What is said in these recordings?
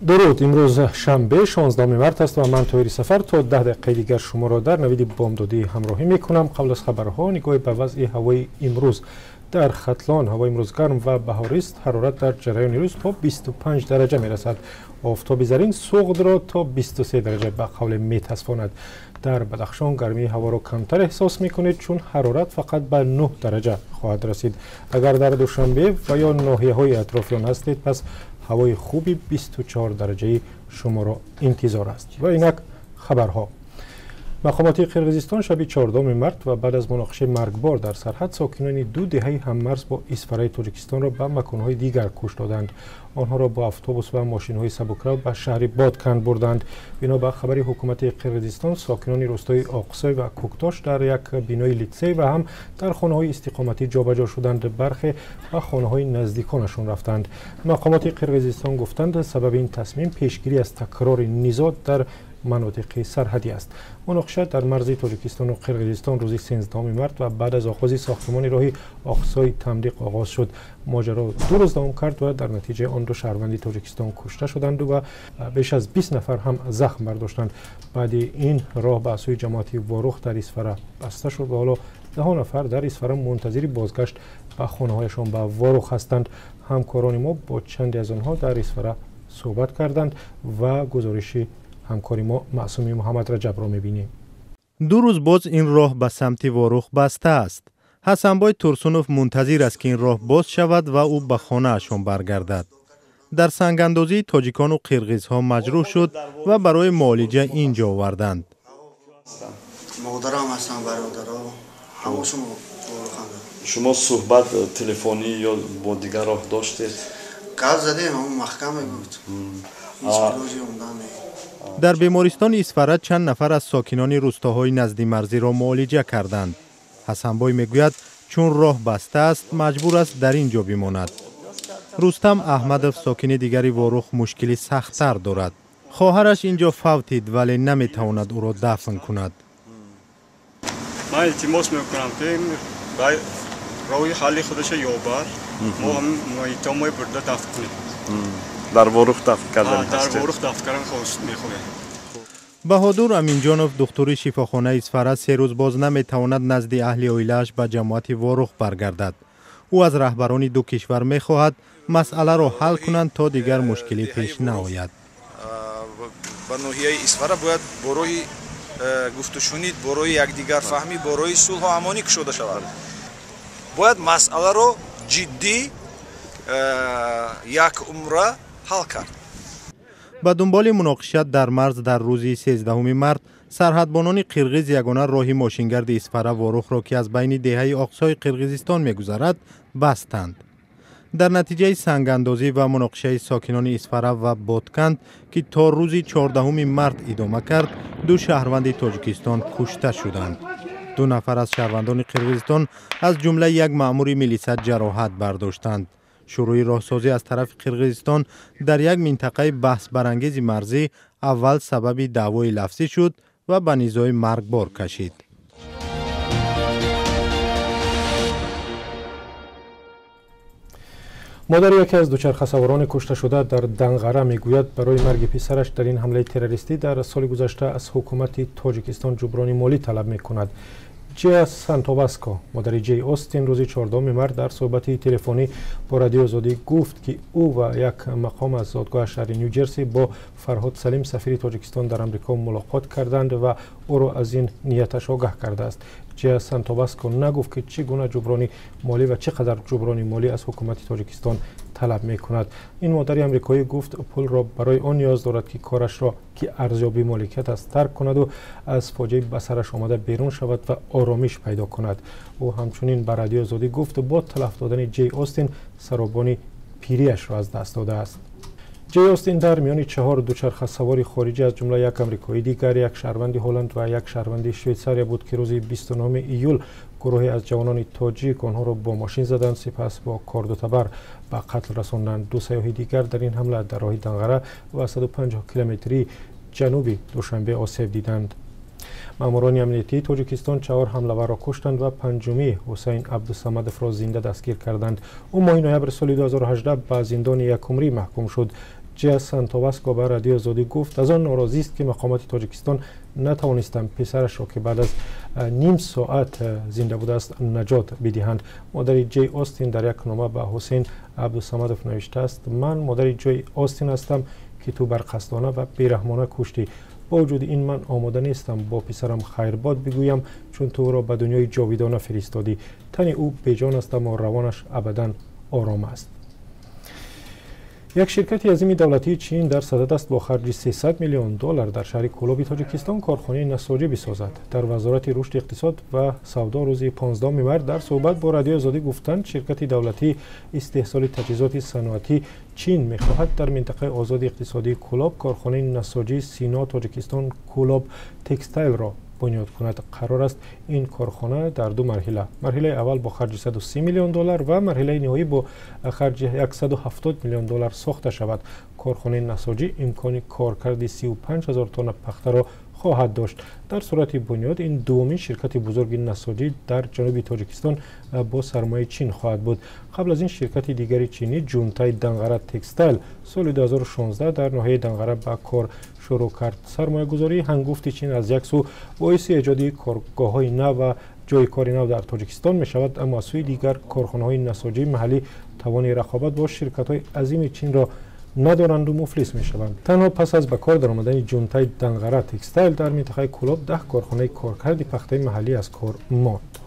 درود. امروز شنبه 16 مارس است و من طاهر سفر تا 10 دقیقه دیگر شما را در نوید بامدادی همراهی می کنم. قبل از خبرها نگاهی به وضع هوای امروز در ختلان. هوا امروز گرم و بهاری است. حرارت در جریان روز تا 25 درجه می رسد. آفتاب زرین سوخت را تا 23 درجه به قول می تصفاند. در بدخشان گرمی هوا را کمتر احساس می کنید چون حرارت فقط به 9 درجه خواهد رسید. اگر در دوشنبه و یا ناحیه های اطرافیان هستید پس هوای خوبی 24 درجه شما را انتظار است. و اینک خبرها. مقامات قرقیزستان شب 14 مارس و بعد از مناقشه مرگبار در سرحد ساکنان دو دهه هممرز با اسفرای تاجیکستان را به مکانهای دیگر کش دادند. آنها را با اتوبوس و ماشین‌های سبکرو به شهر بادکند بردند. بنا به خبر حکومت قرقیزستان ساکنان روستای آقسای و کوکتاش در یک بینای لیتسه و هم در خانه‌های استقامتی جابجا شدند. برخی به خانه‌های نزدیکانشان رفتند. مقامات قرقیزستان گفتند سبب این تصمیم پیشگیری از تکرار نزاع در مناطق سرحدی است. مناقشه در مرز تاجیکستان و قرقیزستان روز 13 مارس و بعد از آغاز ساختمان راه آقسای تمدیق آغاز شد. ماجرا 2 روز دوام کرد و در نتیجه آن 2 شهروند تاجیکستان کشته شدند و بیش از 20 نفر هم زخم برداشتند. بعد این راه به سوی جماعت واروخ در اسفره بسته شد و حالا 10 نفر در اسفره منتظر بازگشت به خانه‌هایشان به واروخ هستند. همکاران ما با چند از آنها در اسفره صحبت کردند و گزارشی همکاری ما معصومی محمد رجب را می‌بینیم. 2 روز باز این راه به سمت واروخ بسته است. حسنبای ترسونوف منتظر است که این راه باز شود و او به خانه اشان برگردد. در سنگاندازی تاجیکان و قرقیزها مجروح شد و برای معالجه اینجا آوردند. مادرم هستن، برادرها همشون شما صحبت تلفنی یا با دیگر راه داشتید؟ گپ زدیم، اون محکمه بود. هیچ علاجی اومدن. در بیمارستان اسفره چند نفر از ساکنان روستاهای نزدی مرزی را معالجه کردند. حسنبای میگوید چون راه بسته است مجبور است در اینجا بماند. رستم احمدوف ساکن دیگری واروخ مشکلی سخت‌تر دارد. خواهرش اینجا فوتید ولی نمیتواند او را دفن کند. من التماس میکنم که روی حالی خودش یابر ما هم مایتامای برده دفن کنیم. در واروخ دفن کردن در واروخ دفن کردن خواست میخواه. بهادر امینجانوف دکتر شفاخانه اسفره 3 روز باز نمیتواند نزد اهل اویله‌اش به جماعت واروخ برگردد. او از رهبران 2 کشور میخواهد مسئله را حل کنند تا دیگر مشکلی پیش نیاید. با ناحیه اسفره باید برای گفت و شنید، برای یکدیگر فهمی، برای صلح و امانی کشیده شود. باید مسئله را جدی یک عمره حل کرد. به دنبال مناقشت در مرز در روز 13 مارس سرحدبانان قرقیز یگانه راه ماشینگرد اسفره واروخ را که از بین دهه آقسای قرقیزستان میگذرد بستند. در نتیجه سنگاندازی و مناقشه ساکنان اسفره و بادکند که تا روز 14 مارس ادامه کرد 2 شهروند تاجیکستان کشته شدند. 2 نفر از شهروندان قرقیزستان از جمله یک مأمور میلیسا جراحت برداشتند. شروع راهسازی از طرف قرقیزستان در یک منطقه بحث برانگیز مرزی اول سبب دعوای لفظی شد و به نزاع مرگبار کشید. مادر یکی از دوچرخه سواران کشته شده در دنغره میگوید برای مرگ پسرش در این حمله تروریستی در سال گذشته از حکومت تاجیکستان جبران مالی طلب میکند. جیا سانتوباسکو مادر جی اوستین روز 14 مارس در صحبت تلفنی با رادیو آزادی گفت که او و یک مقام از دادگاه شهر نیوجرسی با فرهاد سلیم سفیر تاجیکستان در آمریکا ملاقات کردند و او را از این نیتش آگاه کرده است. جیا سانتوباسکو نگفت که چگونه جبران مالی و چقدر جبران مالی از حکومت تاجیکستان طلب می کند. این مادر آمریکایی گفت پول را برای آن نیاز دارد که کارش را که ارزیابی مالکیت است ترک کند و از فاجعه به سرش آمده بیرون شود و آرامش پیدا کند. او همچنین به رادیو آزادی گفت با تلف دادن جی اوستین سرابان پیریش را از دست داده است. جی اوستین در میان 4 دوچرخه سوار خارجی از جمله یک آمریکایی دیگر، یک شهروند هلند و یک شهروند شویتزاریا بود که روز 29 ایول گروهی از جوانان تاجیک آنها را با ماشین زدند، سپس با کاردوتبر به قتل رساندند. 2 سیاح دیگر در این حمله در راه دنغره و 150 کیلومتری جنوبی دوشنبه آسیب دیدند. ماموران امنیتی تاجیکستان 4 حمله‌ور را کشتند و پنجمی حسین عبدالصمدوف را زنده دستگیر کردند. او ماه نوامبر سال 2018 به زندان 1 عمری محکوم شد. جیا سانتواسکو به رادیو آزادی گفت از آن ناراضی است که مقامات تاجیکستان نتوانستند پسرش را که بعد از نیم ساعت زنده بوده است نجات بدهند. مادر جی آستین در یک نامه به حسین عبدالصمدوف نوشته است: من مادر جی آستین هستم که تو برقصدانه و بیرحمانه کشتی. با وجود این من آماده نیستم با پسرم خیرباد بگویم چون تو او را به دنیای جاویدانه فرستادی. تن او بیجان است اما روانش ابدا آرام است. یک شرکت عظیم دولتی چین در صدد است با خرج 300 میلیون دلار در شهر کولوب تاجیکستان کارخانه نساجی بسازد. در وزارت رشد اقتصاد و سودا روز 15 مارس در صحبت با رادیو آزادی گفتند شرکت دولتی استحصال تجهیزات صنعتی چین می‌خواهد در منطقه آزاد اقتصادی کولوب کارخانه نساجی سینا تاجیکستان کولوب تکستایل را بنیاد کند. قرار است این کارخانه در دو مرحله اول با خرج 130 میلیون دلار و مرحله نهایی با خرج 170 میلیون دلار ساخته شود. کارخانه نساجی امکان کارکرد 35,000 تن پخته را خواهد داشت. در صورت بنیاد این دومین شرکت بزرگ نساجی در جنوب تاجیکستان با سرمایه چین خواهد بود. قبل از این شرکت دیگری چینی جونتای دنغره تکستایل سال 2016 در ناحیه دنغره به کار شروع کرد. سرمایه گذاری هنگفت چین از یک سو باعث ایجاد کارگاه‌های نو و جای کار نو در تاجیکستان می شود، اما از سوی دیگر کارخانه‌های نساجی محلی توان رقابت با شرکت‌های عظیم چین را ندارند و مفلس می شوند. تنها پس از به کار درآمدن جونتای دنغره تکستایل در منطقه کولوب 10 کارخانه کارکرد پخته محلی از کار ماند.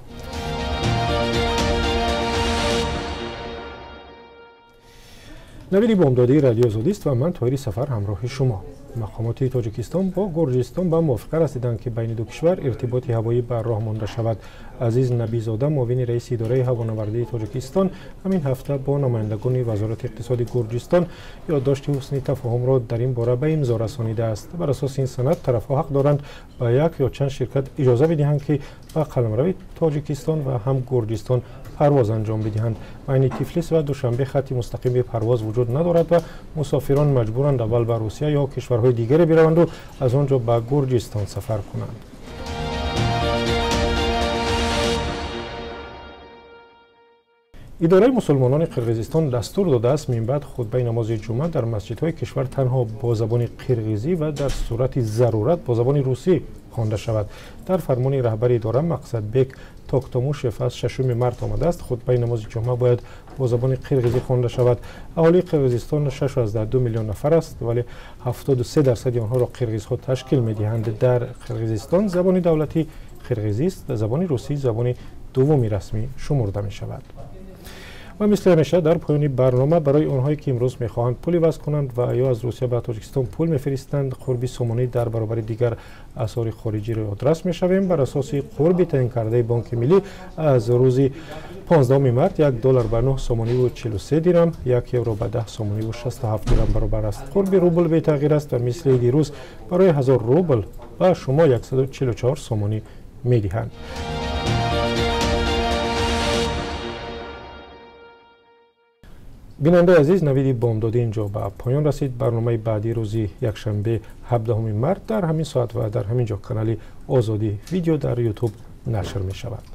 نوید بامدادی رادیو آزادی است و من طاهری سفر همراه شما. مقامات تاجیکستان با گرجستان به موافقه رسیدند که بین دو کشور ارتباط هوایی بر راه مانده شود. عزیز نبیزاده معاون رئیس اداره هوانوردی تاجیکستان همین هفته با نمایندگان وزارت اقتصاد گرجستان یادداشت حسن تفاهم را در این باره به امضا رسانیده است. بر اساس این سند طرف‌ها حق دارند به یک یا چند شرکت اجازه بدهند که به قلمرو تاجیکستان و هم گرجستان پرواز انجام بدهند. بین تیفلیس و دوشنبه خطی مستقیم پرواز وجود ندارد و مسافران مجبورند اول به روسیه یا کشورهای دیگری بروند و از آنجا به گرجستان سفر کنند. اداره مسلمانان قرقیزستان دستور داده است من بعد خطبه نماز جمعه در مسجدهای کشور تنها با زبان قرقیزی و در صورت ضرورت با زبان روسی خوانده شود. در فرمان رهبر اداره مقصد بیگ توکتاموشف از 6 مارس آمده است خطبه نماز جمعه باید با زبان قرقیزی خوانده شود. اهالی قرقیزستان 6.2 میلیون نفر است ولی 73% آنها را قرقیزها تشکیل می‌دهند. در قرقیزستان زبان دولتی قرقیزی است، زبان روسی زبان دومی رسمی شمرده می‌شود. و مثل همیشه در پایان برنامه برای آنهایی که امروز میخواهند پول وصل کنند و یا از روسیه به تاجیکستان پول میفرستند قربی سومانی در برابر دیگر اسعار خارجی را آدرس میشویم. بر اساس قربی تعیین کرده بانک ملی از روز 15 مارس $1 به 9 سومانی و 43 درم، 1 یورو به 10 سومانی و 67 درم برابر است. قربی روبل به تغییر است و مثل دیروز برای 1000 روبل و شما 144 سومانی میدهند. بیننده عزیز، نوید بامدادی اینجا به پایان رسید. برنامه بعدی روزی یکشنبه 17 مارس در همین ساعت و در همین جا کانال آزادی ویدیو در یوتیوب نشر می شود.